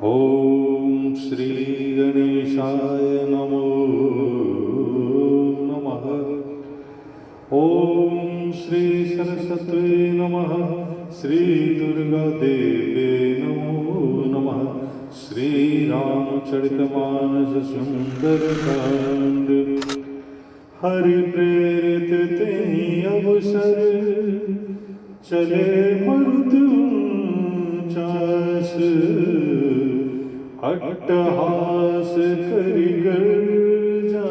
ओम श्री गणेशाय नमो नमः। ओम श्री सरस्वती नमः। श्री दुर्गा देवे नमो नमः। श्री रामचरितमानस सुंदरकांड। हरि प्रेरित तेहि अवसर चले मरुत चास। अट्टहास करि गर्जा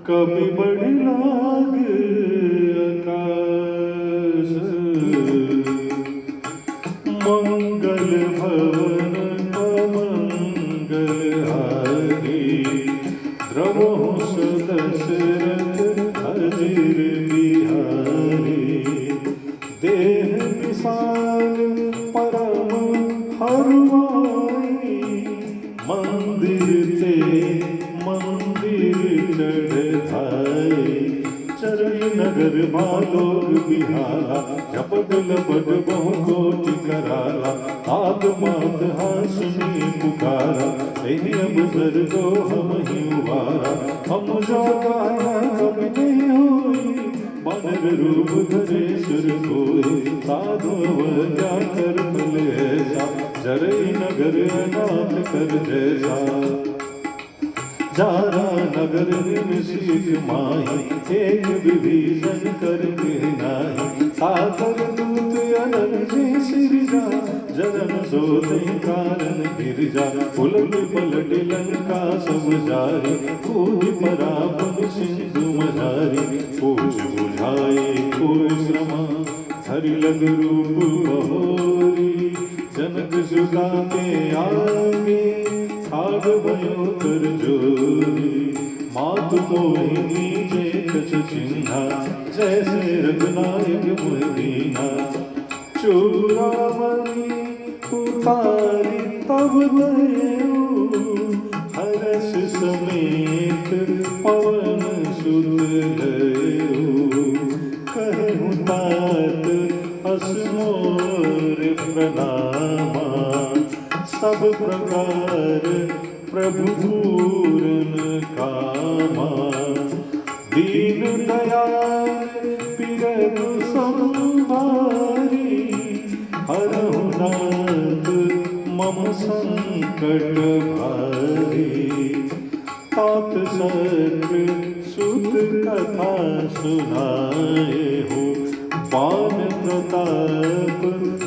कवि बढ़ि लाग आकाश। मंगल भवन मंगल हारी द्रवहु सदशरथ अजिर बिहारी। देह विशाल परम हरुआई मंदिर ते मंदिर चढ़ाई। चरण नगर भालोग बिहाला झपट लपट बहु कोटि कराला। आग मात हासुनी पुकारा यही अवसर को हम ही उबारा। हम जो गाया कभी नहीं हुई बानर रूप धरे सुर कोई। साधु क्या कर फल ऐसा जरई नगर अनाथ कर जैसा। जारा नगर निमिषिक माही एक विभीषण कर नाहि। सागर दूत अनल जी सिरजा जनन सोते कारण गिरजा। उलट पलट लंका सब जारी कूद परापन सिंधु मझारी। पूछ बुझाए कोई श्रमा हरि लग रूप बहोरी। जनक सुता के आगे खाग भयो कर जोरी। मातु मोहिनी जय कछ चिन्हा जैसे रघुनायक मुदीना। चूड़ामणि उतारी तब दयो हर्ष समेत पवन सुत गयो। कहु तात असमोर प्रणामा सब प्रकार प्रभु पूरन कामा। दीन दयाल पिरनु संभारी हरहु नाथ मम संकट भारी। तात सत्र सुत कथा सुनाए हो पान प्रताप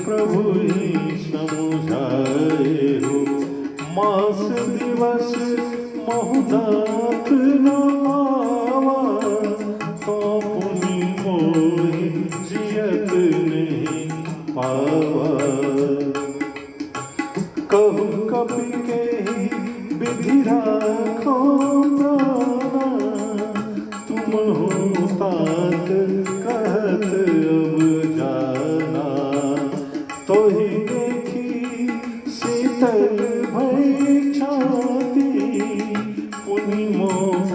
प्रभु ही समुझाए हो। मास दिवस महुनाथ न आवा तो पुनि मोहि जियत नहीं पावा। कहु कपि के विधि राखो प्राणा। तुम हो तात कहत अब जाना। तो ही देखी शीतल भई छाती पुनि मोह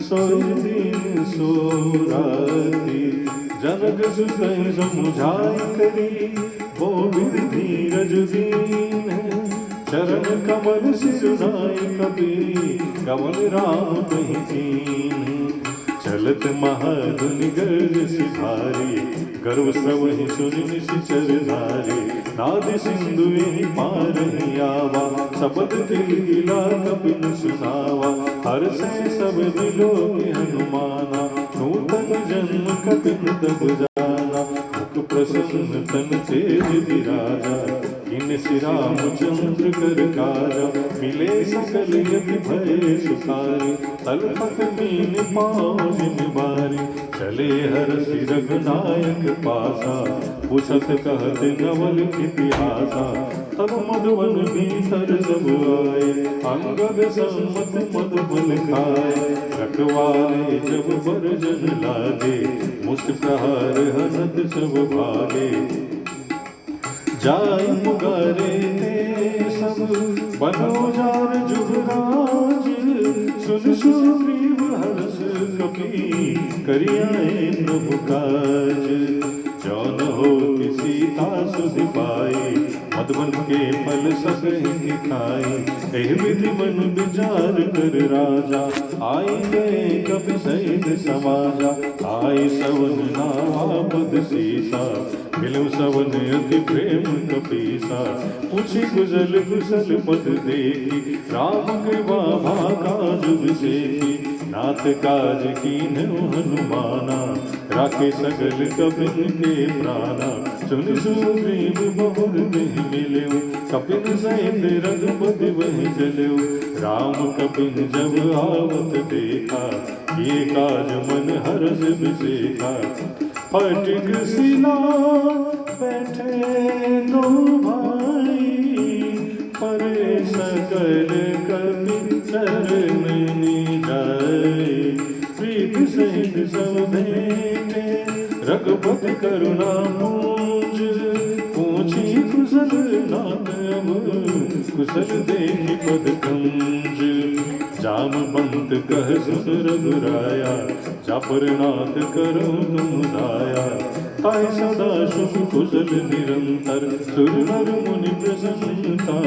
सोई दिन सो राती। जनक सुत समुझाई करी गोविंद धीरज दीन। चरण कमल सिरुनाई कबीर कमल राम कहीं कीन। चलत महाधुनि गर्ज सिधारी गर्व स्रवहि सुनि निश्चर नारी। नाद सिंधु यही पार ही आवा शपथ गिला कपिन सुनावा। हर से सब मिलो के हनुमाना नूतन जन्म कपिन तब जाना। मुख प्रसन्न तन तेज विराजा इन श्रीरामचंद्र कर काजा। मिले सकल यति भय सुखारी तलपत मीन पावन निवारी। चले हर्षि रघुनायक पासा पुछत कहत नवल इतिहासा। तब मधुवन भीतर सब आए अंगद सम्मत मद बल खाए। रखवाले जब बरजन लागे मुष्ट प्रहार हनत सब भागे। जाय पुकारे ते सब बनोजार जुगराज। सुन सुग्रीव हर्ष कपि करियाए प्रभु काज। जौन होति सीता सुधि पाई मधुबन के फल सब ही खाए, एह विधि मन विचार कर राजा, आए गए कपि सहित समाजा, आए सवन नावा पद सीसा, मिलो सवन अति प्रेम कपीसा, पूछी गुजल कुशल पद देखी, राम कृपा भाका जुग सेखी, नाथ काज कीन्हु हनुमाना, राखे सकल कपिन के प्राणा, सुन सुग्रीव बहुर देह मिल्यो, कपिन सहित रघुपति वहि चल्यो, राम कपिन जब आवत देखा, ये काज मन हर्ष विसेखा, फटिक सिला बैठे दो भाई, परे सकल कपि चरण जाए, प्रीति सहित सब भेंटे, रघुपति करुणा पूज, पूछी कुशल नाथ अब, कुशल देखि पद कंज, जामवंत कह सुन रघुराया, चापर नाथ करो तुम दाया, ताहि सदा शुभ कुशल निरंतर, सुर नर मुनि प्रसन्नता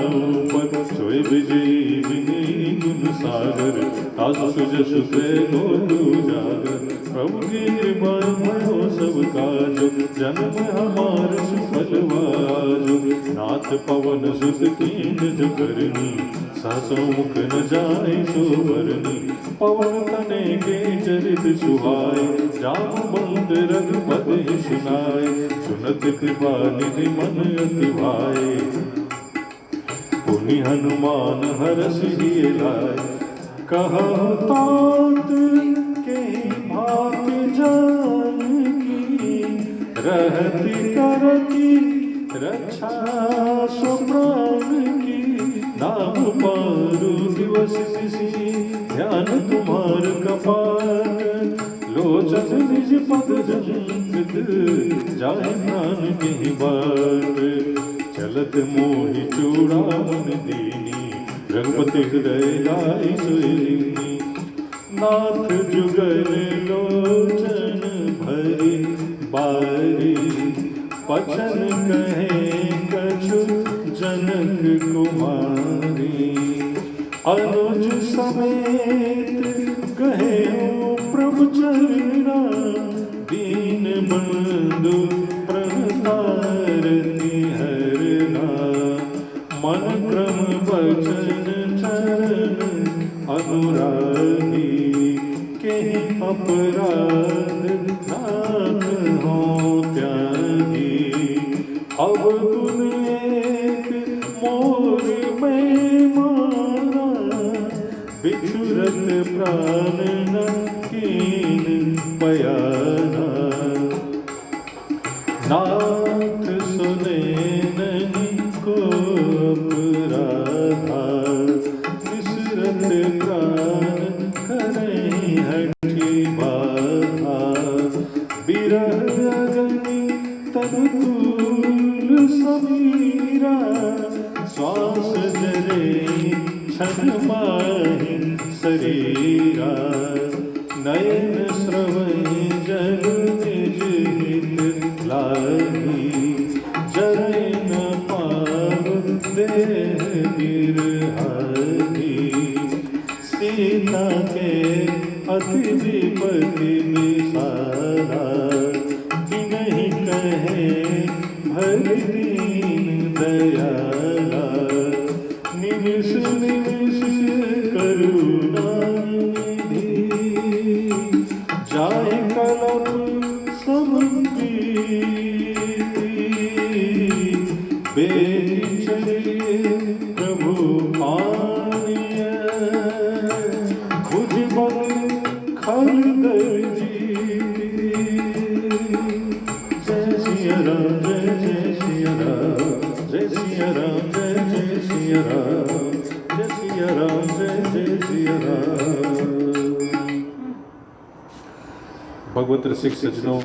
पर, सोई विजयी विनयी गुण सागर, तासु सुजसु प्रेम उजागर, प्रभु की कृपा भयो सब काजो, जन्म हमार सुफल वाजो, नाथ पवन सुत कीन जो करनी, सहसो मुख न जाय सो बरनी, पवन तने के चरित सुहाए, जामवंत रघुपति सुनाए, सुनत कृपा निधि मन अति भाए, पुनि हनुमान हरष ही लाए, कहु तात के भाति जानकी, रहति करती रक्षा सो प्राण की, नाम पारु दिवस निसी, ध्यान तुम्हार कपाट, लोचन निज पद जंकित, जाए प्राण की बाट, चलत मोहि चूड़ामन दीनी, रघुपति हृदय लाइ सोई, नाथ जुगल लोचन भरी बारी, बचन कहे कछु जनक कुमारी, अनुज समेत कहे प्रभु चरणा, दीन बंधु प्रतारति हरना, मन क्रम वचन चरण अनुरागी, के अपराध नाथ हो त्यागी, अब गुण एक मोर में मारा, बिछुरत प्राण न कीन बयाना, नाथ सुने नहीं को अपराधा, विसरत प्राण करें हठी बाधा, बिरह अग्नि तनुकूल समीरा, श्वास जरे छन माहि शरीरा, नयन स्रवै जल निज हित लागी, जरै न पाव देह बिरहागी, सीता के अति विपति विसारा, बिनहि कहे भरि दीन दयाला, निमिष निमिष करुणा निधि, जाय कलप समपीति, बेटी चलिए प्रभु आनिय, खुद बन खलदर जीती, जय सिया राम जय सिया राम, जय सिया राम जय सिया राम, जय सिया राम जय सिया राम। भगवत रसिक सज्जनों,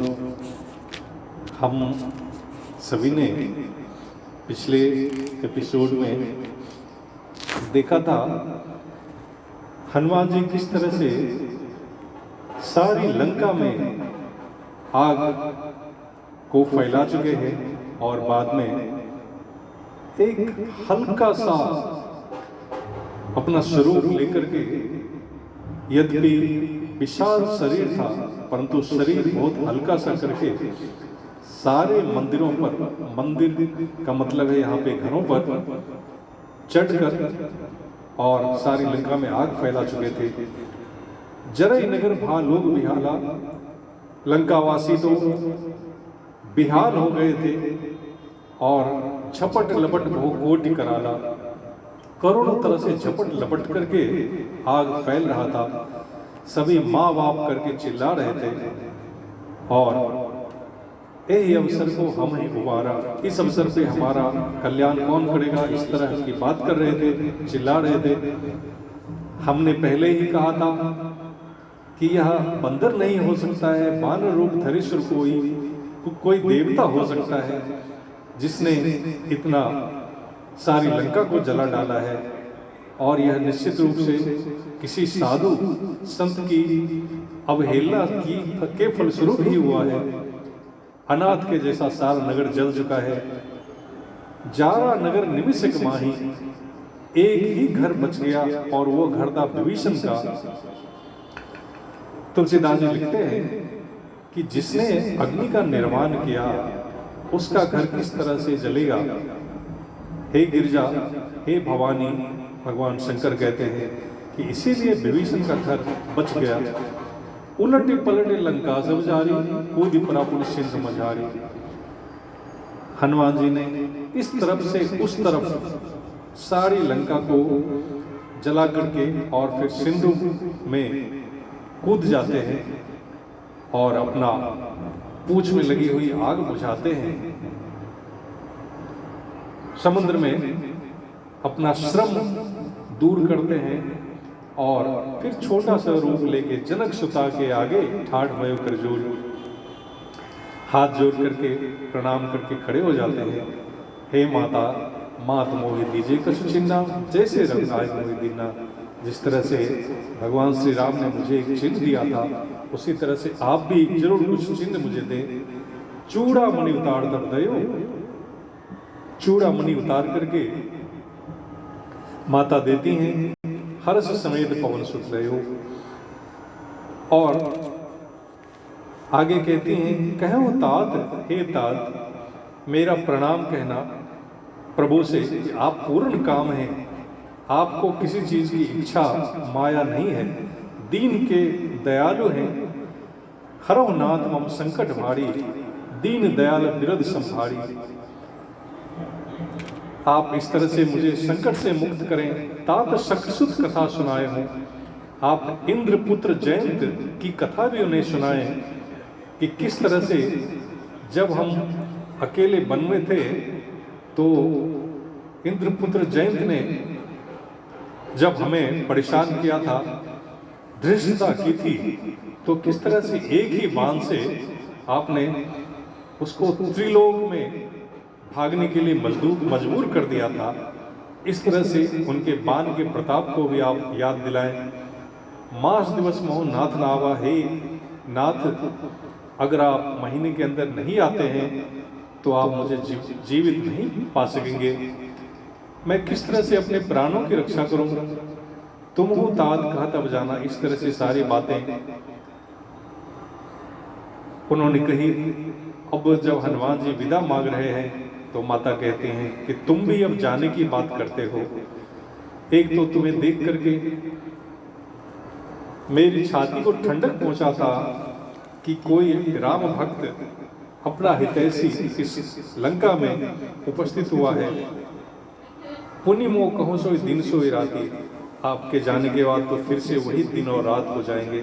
हम सभी ने पिछले एपिसोड में देखा था हनुमान जी किस तरह से सारी लंका में आग को फैला चुके हैं और बाद में एक हल्का सा अपना स्वरूप लेकर के, यद्यपि विशाल शरीर था परंतु शरीर बहुत हल्का सा करके सारे मंदिरों पर, मंदिर का मतलब है यहाँ पे घरों पर चढ़कर और सारी लंका में आग फैला चुके थे। जरई नगर भा लोग बिहाला, लंकावासी तो बिहाल हो गए थे और झपट लपट भो कोटि कराला, करोड़ों तरह से झपट लपट करके आग फैल रहा था। सभी माँ बाप करके चिल्ला रहे थे और यही अवसर को हम ही उबारा, इस अवसर पे हमारा कल्याण कौन करेगा, इस तरह की बात कर रहे थे, चिल्ला रहे थे। हमने पहले ही कहा था कि यह बंदर नहीं हो सकता है, वानर रूप धरिश्वर कोई देवता हो सकता है जिसने इतना सारी लंका को जला डाला है, और यह निश्चित रूप से किसी साधु संत की अवहेलना की के फलस्वरूप ही हुआ है। अनाथ के जैसा सारा नगर जल चुका है। जारा नगर निमिषक माही, एक ही घर बच गया और वो घर था विभीषण का। तुलसीदास जी लिखते हैं कि जिसने अग्नि का निर्माण किया उसका घर किस तरह से जलेगा। हे गिरजा, हे भवानी, भगवान शंकर कहते हैं कि इसीलिए विभीषण का घर बच गया। उलटे पलटे लंका सब जारी, कूद पड़ा पुलिस सिंधु मझारी। हनुमान जी ने इस तरफ से उस तरफ सारी लंका को जला करके और फिर सिंधु में कूद जाते हैं और अपना पूंछ में लगी हुई आग बुझाते हैं। समुद्र में अपना श्रम दूर करते हैं और फिर छोटा सा रूप लेके जनक सुता के आगे ठाठ भयो कर जोड़, हाथ जोड़ करके प्रणाम करके खड़े हो जाते हैं। हे माता, मात मोहि दीजिए कछु चिन्ह, जैसे रघुनाय मोहि दीना। जिस तरह से भगवान श्री राम ने मुझे एक चिन्ह दिया था, उसी तरह से आप भी जरूर कुछ चिन्ह मुझे दें। चूड़ा मणि उतार तब दयो, चूड़ा मणि उतार करके माता देती हैं। हर्ष समेत पवन सुत रहे, और आगे कहती हैं, कहो तात, हे तात, मेरा प्रणाम कहना प्रभु से कि आप पूर्ण काम हैं, आपको किसी चीज की इच्छा माया नहीं है, दीन के दयालु हैं। हरो नाथ मम संकट भारी, दीन दयाल बिरद संभारी। आप इस तरह से मुझे संकट से मुक्त करें। तात शक्रसुत कथा सुनाए हूँ, आप इंद्रपुत्र जयंत की कथा भी उन्हें सुनाए कि किस तरह से जब हम अकेले वन में थे तो इंद्रपुत्र जयंत ने जब हमें परेशान किया था, धृष्टता की थी, तो किस तरह से एक ही बाण से आपने उसको त्रिलोक में भागने के लिए मजबूर कर दिया था। इस तरह से उनके बाण के प्रताप को भी आप याद दिलाएं। मास दिवस मोह नाथ नावा, हे नाथ, अगर आप महीने के अंदर नहीं आते हैं तो आप मुझे जीवित नहीं पा सकेंगे। मैं किस तरह से अपने प्राणों की रक्षा करूंगा, तुम हो तात कहा तब जाना। इस तरह से सारी बातें उन्होंने कही। अब जब हनुमान जी विदा मांग रहे हैं तो माता कहती हैं कि तुम भी अब जाने की बात करते हो। एक तो तुम्हें देख करके मेरी छाती को ठंडक पहुंचा था कि कोई राम भक्त अपना हितैषी इस लंका में उपस्थित हुआ है। पुण्य मोह कहो सोई दिन सोई राती, आपके जाने के बाद तो फिर से वही दिन और रात हो जाएंगे,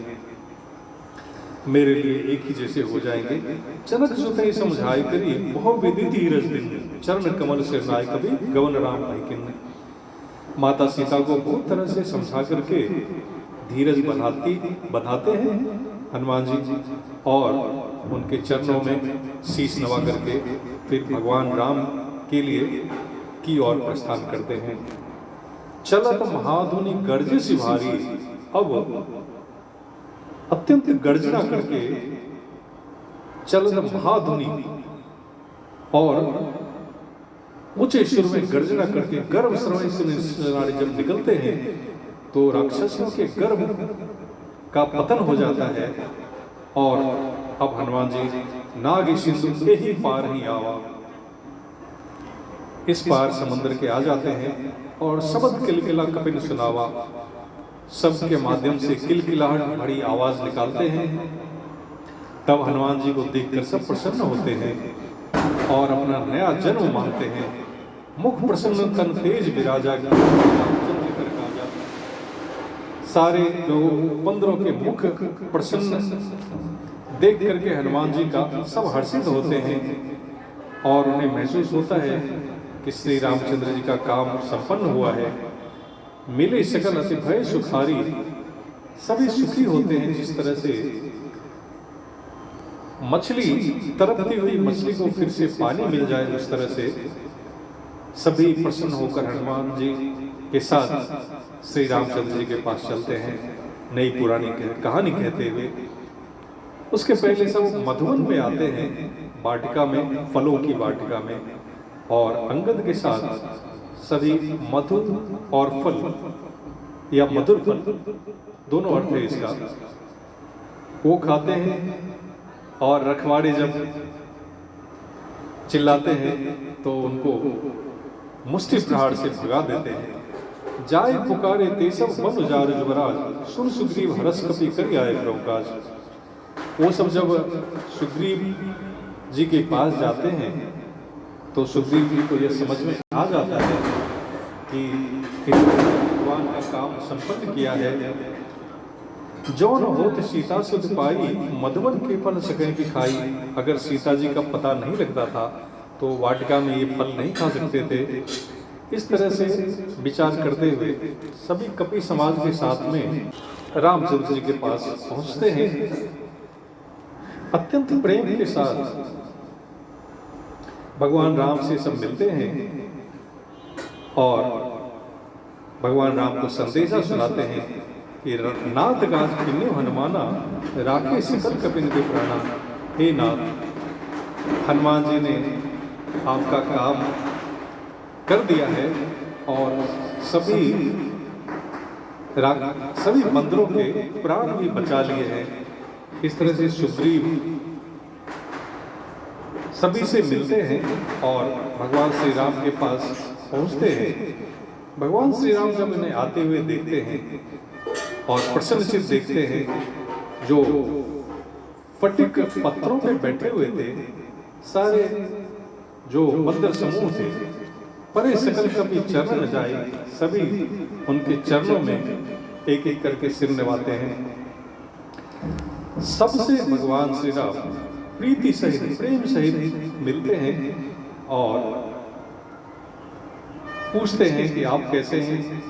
मेरे लिए एक ही जैसे हो जाएंगे। जनक सुते समझाई करी, बहु विधि धीरज दिन, चरण कमल से नाय कभी गवन राम भाई। माता सीता को बहुत तरह से समझा करके धीरज बनाते हैं हनुमान जी, और उनके चरणों में शीश नवा करके फिर भगवान राम के लिए की ओर प्रस्थान करते हैं। चलत महाधुनि गर्जे सी भारी, अब अत्यंत गर्जना करके चलत महाधुनि, और ऊंचे सुर में गर्जना करके गर्भ स्रवण सुनाड़ी जब निकलते हैं तो राक्षसों के गर्भ का पतन हो जाता है। और अब हनुमान जी नाग सिंधु के ही पार ही आवा, इस पार समुद्र के आ जाते हैं और शब्द किलकिला कपिन सुनावा, शब्द के माध्यम से किलकिलाहट भरी आवाज निकालते हैं। तब हनुमान जी को देखकर सब प्रसन्न होते हैं और अपना नया जन्म मानते हैं। मुख प्रसन्न तन तेज विराजा सारे लोग बंदरों के मुख प्रसन्न देख करके हनुमान जी का सब हर्षित होते हैं और उन्हें महसूस होता है कि श्री रामचंद्र जी का काम संपन्न हुआ है। मिले सकल अति भय सुखारी, सभी सुखी होते हैं। जिस तरह से मछली तड़पती हुई मछली को फिर से पानी मिल जाए, उस तरह से सभी प्रसन्न होकर हनुमान जी के साथ श्री रामचंद्र जी के पास चलते हैं, नई पुरानी कहानी कहते हुए। उसके पहले सब मधुवन में आते हैं, वाटिका में, फलों की वाटिका में, और अंगद के साथ सभी मधु और फल या मधुर फल, दोनों अर्थ है इसका, वो खाते हैं। और रखवाड़े जब चिल्लाते हैं तो उनको मुष्टि प्रहार से भगा देते हैं। जाय पुकारे ते सब वन उजार जुबराज, सुन सुग्रीव हरस कपि कर आए प्रभुकाज। वो सब जब सुग्रीव जी के पास जाते हैं तो सुग्रीव जी को यह समझ में आ जाता है कि भगवान का काम संपन्न किया है। जौन होत सीता सुध पाई, मधुवन के फल सकें की खाई। अगर सीता जी का पता नहीं लगता था तो वाटिका में ये फल नहीं खा सकते थे। इस तरह से विचार करते हुए सभी कपि समाज के साथ में रामचंद्र जी के पास पहुंचते हैं। अत्यंत प्रेम के साथ भगवान राम से सब मिलते हैं और भगवान राम को संदेशा सुनाते हैं कि नाथ गाज किन्नु हनुमाना, राखे सकल कपिन के प्राणा। हे नाथ, हनुमान जी ने आपका काम कर दिया है और सभी बंदरों के प्राण भी बचा लिए हैं। इस तरह से सुग्रीव सभी से मिलते हैं और भगवान श्री राम के पास पहुंचते हैं। भगवान श्री राम जब इन्हें आते हुए देखते हैं और प्रसन्नचित देखते हैं, जो फटिक पत्थरों पे बैठे हुए थे, सारे जो बंदर समूह थे, परे सकल कभी चरण जाए, सभी उनके चरणों में एक एक करके सिर निभाते हैं। सबसे भगवान श्री राम प्रीति सहित, प्रेम सहित मिलते हैं और पूछते हैं कि आप कैसे हैं।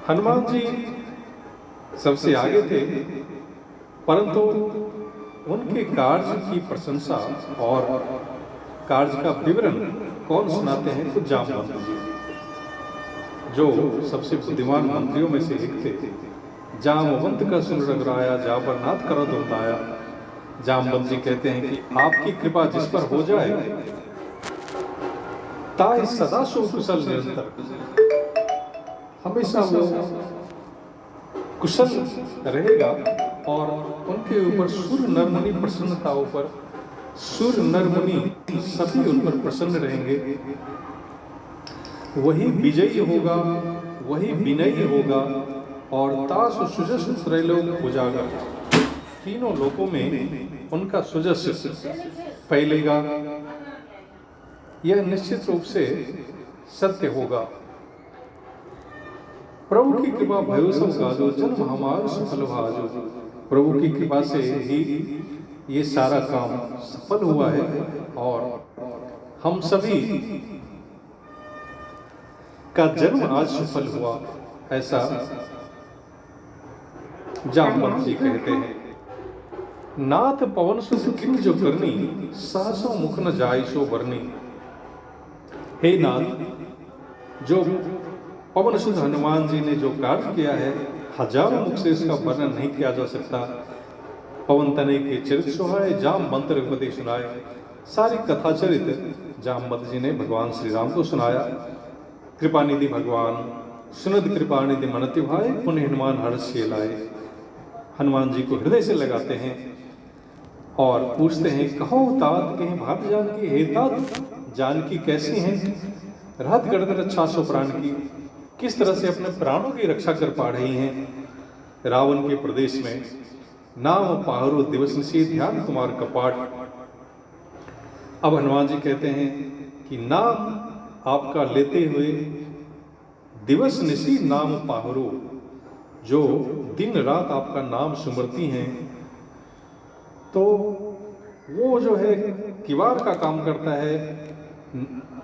हनुमान जी सबसे आगे थे, परंतु उनके कार्य की प्रशंसा और कार्य का विवरण कौन सुनाते हैं? तो जामवंत जी, जो सबसे बुद्धिमान मंत्रियों में से एक थे। जामवंत का सुन रघुराया, जाबर नाथ करो दुमताया। जामवंत जी कहते हैं कि आपकी कृपा जिस पर हो जाए, ताई सदा सो कुशल निरंतर, हमेशा वो कुशल रहेगा और उनके ऊपर सूर्य नरमुनि प्रसन्नताओं पर, सूर्य नरमुनि सभी उन पर प्रसन्न रहेंगे। वही विजयी होगा, वही विनयी होगा और तास सुजस त्रैलोक उजागर, तीनों लोकों में उनका सुजस फैलेगा। यह निश्चित रूप से सत्य होगा। प्रभु की कृपा भयो सब गाजो, जन्म हमारा सफल भाजो। प्रभु की कृपा से ही ये सारा काम सफल हुआ है और हम सभी का जन्म आज सफल हुआ, ऐसा जामवंत जी कहते हैं। नाथ पवन सुत किन जो करनी, सहसो मुख न जाय सो बरनी। हे नाथ, जो पवन सुत हनुमान जी ने जो कार्य किया है, हजारों मुख से इसका वर्णन नहीं किया जा सकता। पवन तनय के चरित सुहाए, जाम मंत्र उपदेश सुनाए। सारी कथा चरित जामवंत जी ने भगवान श्री राम को सुनाया। कृपानिधि भगवान सुनद कृपानिधि मनति भाई, पुण्य हनुमान हर्ष के लाए। हनुमान जी को हृदय से लगाते हैं और पूछते हैं, कहो तात कहें भात जानकी, हे तात जानकी कैसी हैं? रात गढ़ रक्षा सो प्राण की, किस तरह से अपने प्राणों की रक्षा कर पा रही हैं? रावण के प्रदेश में नाम पाहरो दिवस निशी, ध्यान तुम्हार कपाट। अब हनुमान जी कहते हैं कि नाम आपका लेते हुए दिवस निशी नाम पाहरो, जो दिन रात आपका नाम सुमरती हैं, तो वो जो है किवाड़ का काम करता है।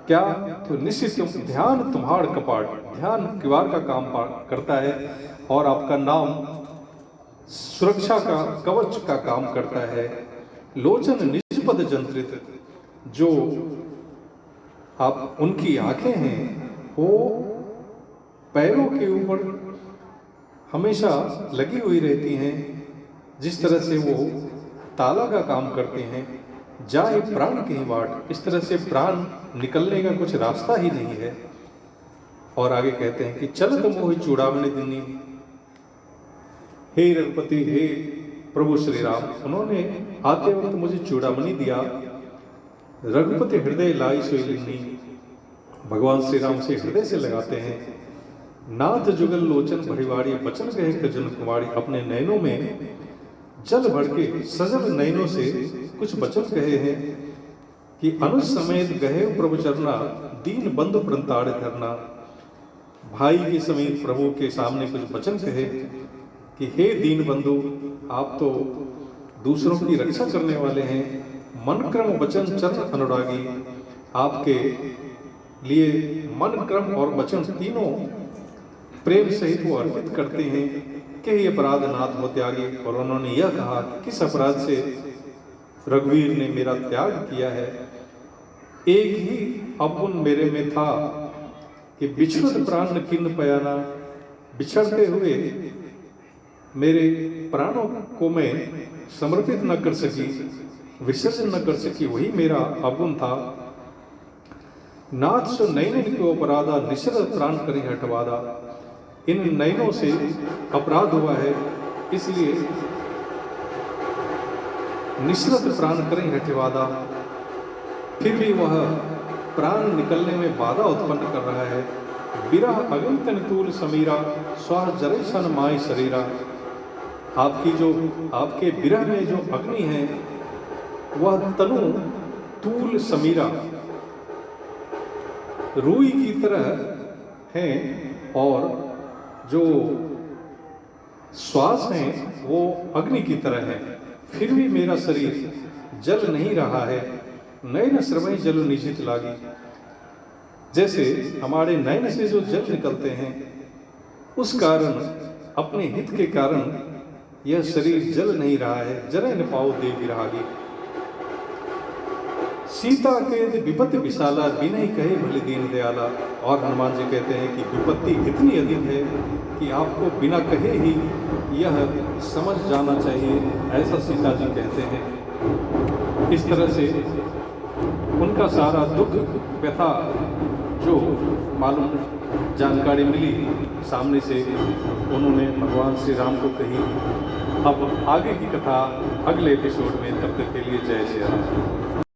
क्या? तो निश्चित ध्यान तुम्हार कपाट, ध्यान किवाड़ का काम करता है और आपका नाम सुरक्षा का कवच का काम करता है। लोचन निजपद जंत्रित, जो आप उनकी आंखें हैं वो पैरों के ऊपर हमेशा लगी हुई रहती हैं, जिस तरह से वो ताला का काम करते हैं। जाए प्राण की वाट, इस तरह से प्राण निकलने का कुछ रास्ता ही नहीं है। और आगे कहते हैं कि चलत मोहि चूड़ामणि दिनी, हे रघुपति, हे प्रभु श्री राम, उन्होंने आते वक्त मुझे चूड़ामणि दिया। रघुपति हृदय लाई सोई लिन्नी, भगवान श्री राम से हृदय से लगाते हैं। नाथ जुगल लोचन भरिवाड़ी, बचन कहे कजन कुमारी, अपने नयनों में जल भर के सजल नयनों से कुछ वचन कहे हैं कि अनुज समेत गहे प्रभु चरना, दीन बंधु प्रणताड़ धरना। भाई के समेत प्रभु के सामने कुछ वचन कहे कि हे दीन बंधु, आप तो दूसरों की रक्षा करने वाले हैं। मन क्रम वचन चरण अनुरागी, आपके लिए मन क्रम और वचन तीनों प्रेम सहित वो अर्पित करते हैं कि ये अपराध नाथ हो त्यागे। और उन्होंने यह कहा कि किस अपराध से रघुवीर ने मेरा त्याग किया है। एक ही अवगुण मेरे में था कि बिछुड़ प्राण किन्न पयाना, बिछड़ते हुए मेरे प्राणों को मैं समर्पित न कर सकी, विसर्जन न कर सकी, वही मेरा अवगुण था। नाथ सो नैन को अपराधा, निश्चल प्राण करी हटवादा। इन नयनों से अपराध हुआ है, इसलिए निश्रत प्राण करें हटवादा। फिर भी वह प्राण निकलने में बाधा उत्पन्न कर रहा है। बिरह अग्नि तन तूल समीरा, स्वाह जरे सन माय शरीरा। आपके बिरह में जो अग्नि है वह तनु तूल समीरा, रूई की तरह है, और जो श्वास है वो अग्नि की तरह है। फिर भी मेरा शरीर जल नहीं रहा है। नयन श्रवण जल निशित लागी, जैसे हमारे नयन से जो जल निकलते हैं, उस कारण, अपने हित के कारण यह शरीर जल नहीं रहा है। जरे न पाओ देवी रागी, सीता के विपत्ति विशाला, बिना ही कहे भले दीन दयाला। और हनुमान जी कहते हैं कि विपत्ति इतनी अधिक है कि आपको बिना कहे ही यह समझ जाना चाहिए, ऐसा सीता जी कहते हैं। इस तरह से उनका सारा दुख व्यथा जो मालूम जानकारी मिली सामने से, उन्होंने भगवान श्री राम को कही। अब आगे की कथा अगले एपिसोड में, तब तक के लिए जय श्री राम।